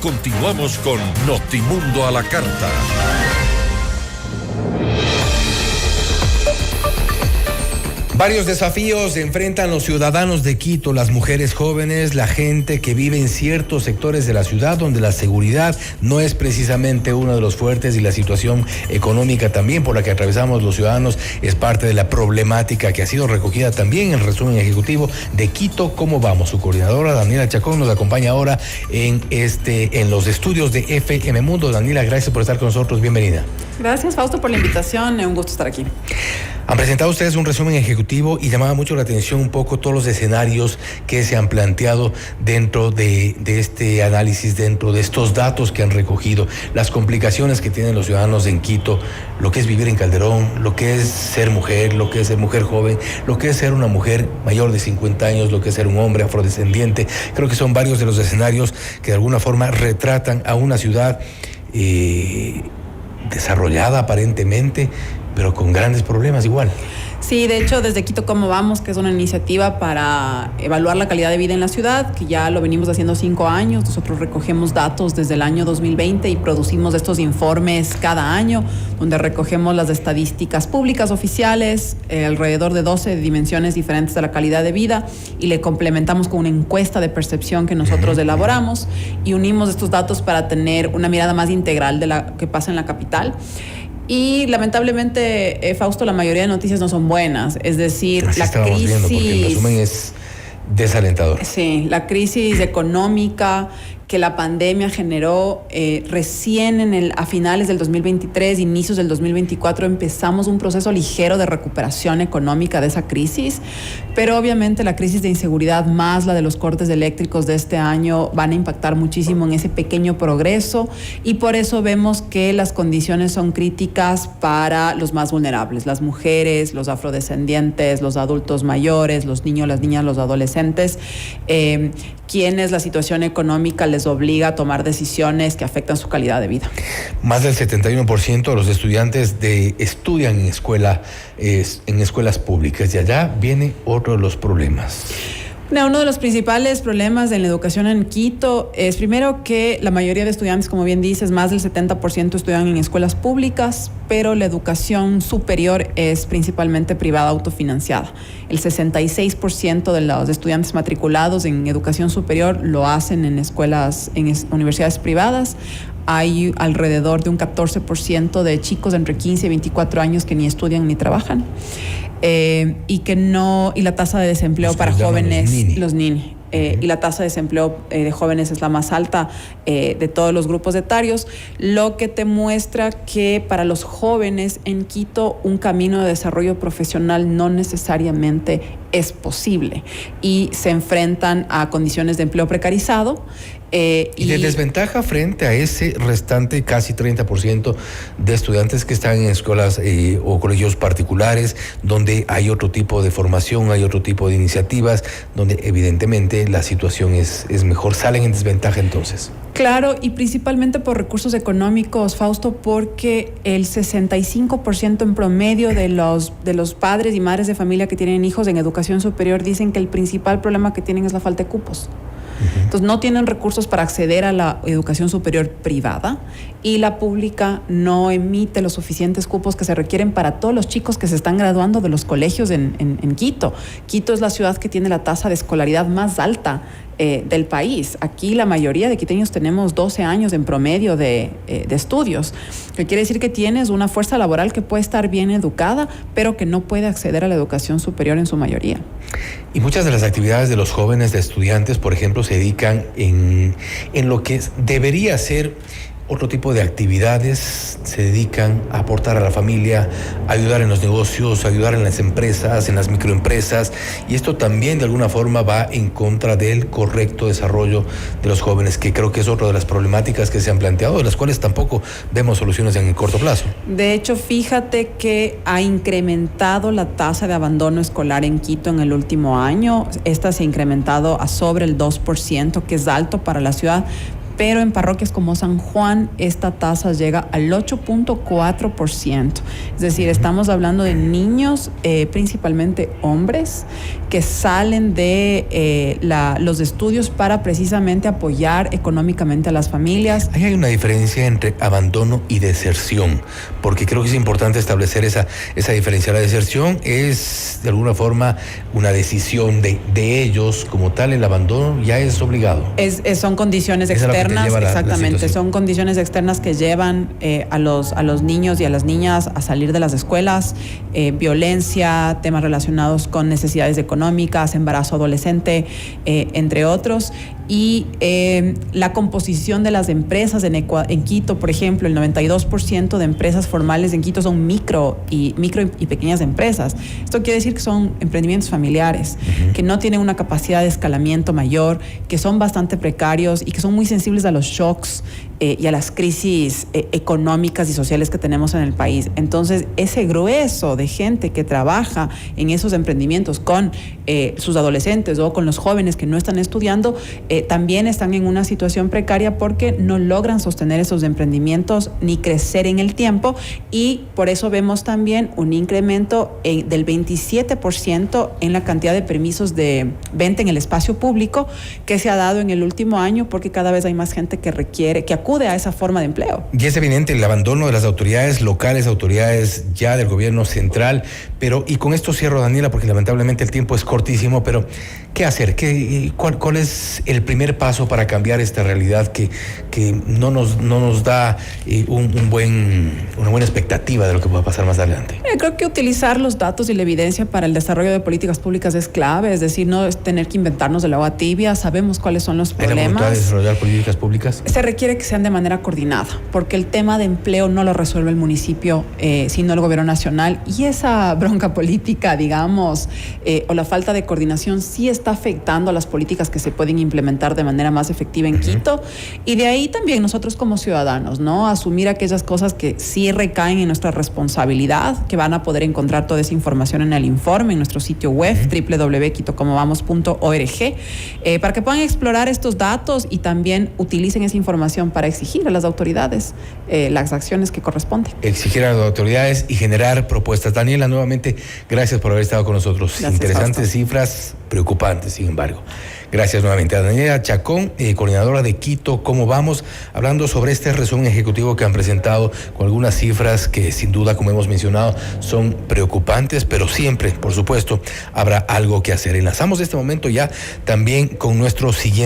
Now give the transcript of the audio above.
continuamos con Notimundo a la Carta. Varios desafíos enfrentan los ciudadanos de Quito, las mujeres jóvenes, la gente que vive en ciertos sectores de la ciudad donde la seguridad no es precisamente uno de los fuertes y la situación económica también por la que atravesamos los ciudadanos es parte de la problemática que ha sido recogida también en el resumen ejecutivo de Quito. ¿Cómo vamos? Su coordinadora Daniela Chacón nos acompaña ahora en los estudios de FM Mundo. Daniela, gracias por estar con nosotros. Bienvenida. Gracias, Fausto, por la invitación. Un gusto estar aquí. Han presentado ustedes un resumen ejecutivo y llamaba mucho la atención un poco todos los escenarios que se han planteado dentro de este análisis, dentro de estos datos que han recogido, las complicaciones que tienen los ciudadanos en Quito, lo que es vivir en Calderón, lo que es ser mujer, lo que es ser mujer joven, lo que es ser una mujer mayor de 50 años, lo que es ser un hombre afrodescendiente. Creo que son varios de los escenarios que de alguna forma retratan a una ciudad desarrollada aparentemente, pero con grandes problemas igual. Sí, de hecho, desde Quito Cómo Vamos, que es una iniciativa para evaluar la calidad de vida en la ciudad, que ya lo venimos haciendo 5 años. Nosotros recogemos datos desde el año 2020 y producimos estos informes cada año, donde recogemos las estadísticas públicas oficiales, alrededor de 12 dimensiones diferentes de la calidad de vida, y le complementamos con una encuesta de percepción que nosotros elaboramos y unimos estos datos para tener una mirada más integral de lo que pasa en la capital. Y lamentablemente, Fausto, la mayoría de noticias no son buenas. Es decir, así la crisis... viendo, porque el resumen es desalentador. Sí, la crisis económica que la pandemia generó recién a finales del 2023, inicios del 2024, empezamos un proceso ligero de recuperación económica de esa crisis, pero obviamente la crisis de inseguridad más la de los cortes eléctricos de este año van a impactar muchísimo en ese pequeño progreso, y por eso vemos que las condiciones son críticas para los más vulnerables, las mujeres, los afrodescendientes, los adultos mayores, los niños, las niñas, los adolescentes, quienes la situación económica les obliga a tomar decisiones que afectan su calidad de vida. Más del 71% de los estudiantes estudian en escuelas públicas, y allá viene otro de los problemas. Uno de los principales problemas en la educación en Quito es primero que la mayoría de estudiantes, como bien dices, más del 70% estudian en escuelas públicas, pero la educación superior es principalmente privada autofinanciada. El 66% de los estudiantes matriculados en educación superior lo hacen en universidades privadas. Hay alrededor de un 14% de chicos de entre 15 y 24 años que ni estudian ni trabajan. Y la tasa de desempleo para jóvenes, los NINI. Y la tasa de desempleo de jóvenes es la más alta de todos los grupos etarios, lo que te muestra que para los jóvenes en Quito un camino de desarrollo profesional no necesariamente es posible y se enfrentan a condiciones de empleo precarizado. Y de desventaja frente a ese restante casi 30% de estudiantes que están en escuelas o colegios particulares, donde hay otro tipo de formación, hay otro tipo de iniciativas, donde evidentemente la situación es mejor. ¿Salen en desventaja entonces? Claro, y principalmente por recursos económicos, Fausto, porque el 65% en promedio de los padres y madres de familia que tienen hijos en educación superior dicen que el principal problema que tienen es la falta de cupos. Entonces no tienen recursos para acceder a la educación superior privada, y la pública no emite los suficientes cupos que se requieren para todos los chicos que se están graduando de los colegios en Quito. Quito es la ciudad que tiene la tasa de escolaridad más alta del país. Aquí la mayoría de quiteños tenemos 12 años en promedio de estudios, que quiere decir que tienes una fuerza laboral que puede estar bien educada, pero que no puede acceder a la educación superior en su mayoría. Y muchas de las actividades de los jóvenes, de estudiantes, por ejemplo, se dedican en lo que debería ser otro tipo de actividades, se dedican a aportar a la familia, a ayudar en los negocios, a ayudar en las empresas, en las microempresas, y esto también de alguna forma va en contra del correcto desarrollo de los jóvenes, que creo que es otra de las problemáticas que se han planteado, de las cuales tampoco vemos soluciones en el corto plazo. De hecho, fíjate que ha incrementado la tasa de abandono escolar en Quito en el último año. Esta se ha incrementado a sobre el 2%, que es alto para la ciudad, pero en parroquias como San Juan esta tasa llega al 8.4%. Es decir, estamos hablando de niños, principalmente hombres, que salen de los estudios para precisamente apoyar económicamente a las familias. Ahí hay una diferencia entre abandono y deserción, porque creo que es importante establecer esa diferencia. La deserción es de alguna forma una decisión de ellos como tal, el abandono ya es obligado. Son condiciones externas, exactamente, son condiciones externas que llevan a los niños y a las niñas a salir de las escuelas, violencia, temas relacionados con necesidades económicas, embarazo adolescente, entre otros. Y la composición de las empresas en Quito, por ejemplo, el 92% de empresas formales en Quito son micro y pequeñas empresas. Esto quiere decir que son emprendimientos familiares, que no tienen una capacidad de escalamiento mayor, que son bastante precarios y que son muy sensibles a los shocks y a las crisis económicas y sociales que tenemos en el país. Entonces, ese grueso de gente que trabaja en esos emprendimientos con sus adolescentes o con los jóvenes que no están estudiando, también están en una situación precaria porque no logran sostener esos emprendimientos ni crecer en el tiempo, y por eso vemos también un incremento del 27% en la cantidad de permisos de venta en el espacio público que se ha dado en el último año, porque cada vez hay más gente que acude a esa forma de empleo. Y es evidente el abandono de las autoridades locales, autoridades ya del gobierno central, y con esto cierro, Daniela, porque lamentablemente el tiempo es cortísimo, pero ¿qué hacer? ¿Cuál es el primer paso para cambiar esta realidad que no nos da una buena expectativa de lo que pueda pasar más adelante? Creo que utilizar los datos y la evidencia para el desarrollo de políticas públicas es clave, es decir, no es tener que inventarnos el agua tibia, sabemos cuáles son los problemas. ¿Hay la voluntad de desarrollar políticas públicas? Se requiere que sean de manera coordinada, porque el tema de empleo no lo resuelve el municipio, sino el gobierno nacional, y esa bronca política, digamos, o la falta de coordinación sí está afectando a las políticas que se pueden implementar de manera más efectiva en Quito, y de ahí también nosotros como ciudadanos, ¿no? Asumir aquellas cosas que sí recaen en nuestra responsabilidad, que van a poder encontrar toda esa información en el informe, en nuestro sitio web, www.quitocomovamos.org, para que puedan explorar estos datos y también utilicen esa información para exigir a las autoridades las acciones que corresponden. Exigir a las autoridades y generar propuestas. Daniela, nuevamente, gracias por haber estado con nosotros. Gracias, interesantes Fausto. Cifras, preocupantes, sin embargo. Gracias nuevamente a Daniela Chacón, coordinadora de Quito Cómo Vamos, hablando sobre este resumen ejecutivo que han presentado con algunas cifras que sin duda, como hemos mencionado, son preocupantes, pero siempre, por supuesto, habrá algo que hacer. Enlazamos este momento ya también con nuestro siguiente